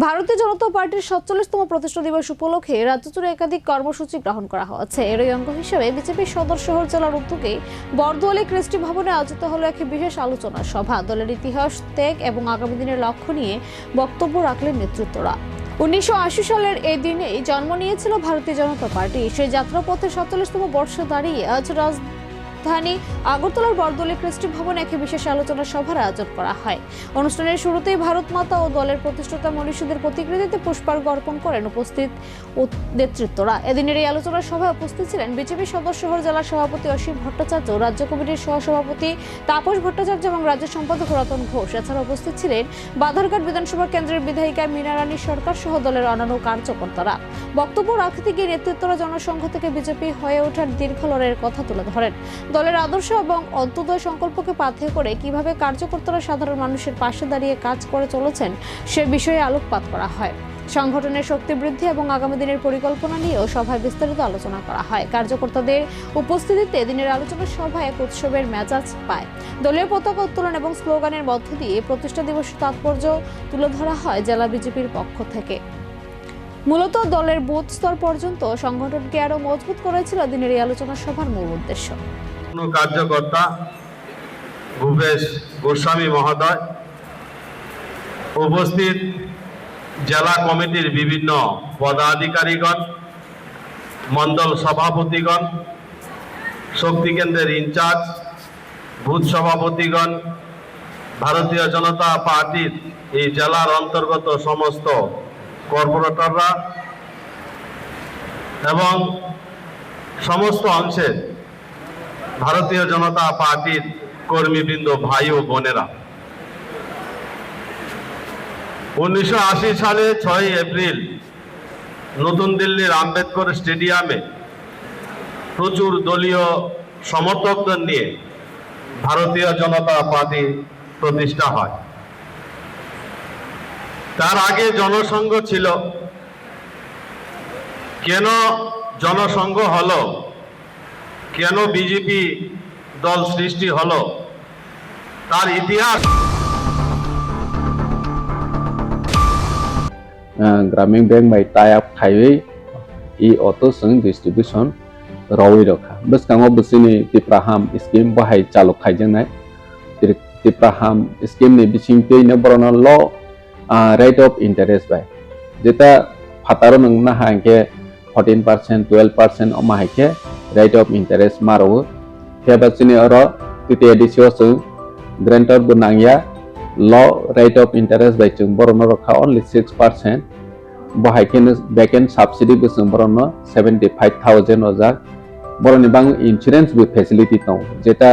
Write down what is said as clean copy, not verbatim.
ভারতীয় জনতা পার্টির ৪৭তম প্রতিষ্ঠা দিবস উপলক্ষে রাজ্যজুড়ে একাধিক কর্মসূচি গ্রহণ করা হয়েছে। এরই অঙ্গ হিসেবে বিজেপির সদর শহর জেলার উদ্যোগে বরদোয়ালি কৃষ্টি ভবনে আয়োজিত হলো এক বিশেষ আলোচনা সভা। দলের ইতিহাস, ত্যাগ এবং আগামী দিনের লক্ষ্য নিয়ে বক্তব্য রাখলেন নেতৃত্বরা। ১৯৮০ সালের এই দিনেই জন্ম নিয়েছিল ভারতীয় জনতা পার্টি। সেই যাত্রাপথে ৪৭তম বর্ষে দাঁড়িয়ে আজ রাজধানী আগরতলার বরদোয়ালি কৃষ্টি ভবনে এক বিশেষ আলোচনা সভার আয়োজন করা হয়। অনুষ্ঠানের শুরুতেই ভারত মাতা ও দলের প্রতিষ্ঠাতা মনীষীদের প্রতিকৃতিতে পুষ্পার্ঘ্য অর্পণ করেন উপস্থিত নেতৃত্বরা। এদিনের এই আলোচনা সভায় উপস্থিত ছিলেন বিজেপি সদর শহর জেলার সভাপতি অসীম ভট্টাচার্য, রাজ্য কমিটির সহসভাপতি তাপস ভট্টাচার্য এবং রাজ্য সম্পাদক রতন ঘোষ। এছাড়া উপস্থিত ছিলেন বাধারঘাট বিধানসভা কেন্দ্রের বিধায়িকা মীনা রানী সরকার সহ দলের অন্যান্য কার্যকর্তারা। বক্তব্য রাখতে গিয়ে নেতৃত্বরা জনসংঘ থেকে বিজেপি হয়ে ওঠার দীর্ঘ লড়াইয়ের কথা তুলে ধরেন। দলের আদর্শ এবং অন্তোদয় সংকল্পকে পাথেয় করে কিভাবে কার্যকর্তারা সাধারণ মানুষের পাশে দাঁড়িয়ে কাজ করে চলেছেন সে বিষয়ে আলোকপাত করা হয়। সংগঠনের শক্তি বৃদ্ধি এবং আগামী দিনের পরিকল্পনা নিয়েও সভায় বিস্তারিত আলোচনা করা হয়। কার্যকর্তাদের উপস্থিতিতে দিনের আলোচনা সভায় এক উৎসবের মেজাজ পায়। দলীয় পতাকা উত্তোলন এবং স্লোগানের মধ্য দিয়ে প্রতিষ্ঠা দিবসের তাৎপর্য তুলে ধরা হয় জেলা বিজেপির পক্ষ থেকে। মূলত দলের বুথ স্তর পর্যন্ত সংগঠনকে আরো মজবুত করেছিল দিনের এই আলোচনা সভার মূল উদ্দেশ্য। কার্যকর্তা ভূপেশ গোস্বামী মহোদয়, উপস্থিত জেলা কমিটির বিভিন্ন পদাধিকারীগণ, মণ্ডল সভাপতিগণ, শক্তি কেন্দ্রের ইনচার্জ, বুথ সভাপতিগণ, ভারতীয় জনতা পার্টির এই জেলার অন্তর্গত সমস্ত কর্পোরেটররা এবং সমস্ত অংশের ভারতীয় জনতা পার্টির কর্মীবৃন্দ, ভাই ও বোনেরা, ১৯৮০ সালে ৬ এপ্রিল নতুন দিল্লির আম্বেদকর স্টেডিয়ামে প্রচুর দলীয় সমর্থকদের নিয়ে ভারতীয় জনতা পার্টি প্রতিষ্ঠা হয়। তার আগে জনসংঘ ছিল। কেন জনসংঘ হলো, কেন বিজেপি দল সৃষ্টি হলো, তার ইতিহাস Grameen bank by tie up খাইयै ই অটো जों डिस्ट्रिबिउशन रावै रखा बसकांगो बसिनि तिप्राहाम स्कीम बाहाय चालु खायजोंनाय तिप्राहाम स्कीम नि बिसिंतै न बरनो ल रेट ऑफ इंटरेस्ट बाय जेता फातारो नंगना हांके 14% 12% अमाहायके रेट ऑफ इंटरेस्ट मारो हेबासिनि अरो तिते एडिसियो जों ग्रांटर बनांगया ल रेट ऑफ इंटरेस्ट बाय जों बरनो रखा ओनली 6% बाहायकेनो बेकेन सब्सिडी बो जों बरनो 75,000 अजा बरनि बां इंश्योरेंस बो फेसिलिटी दं जेता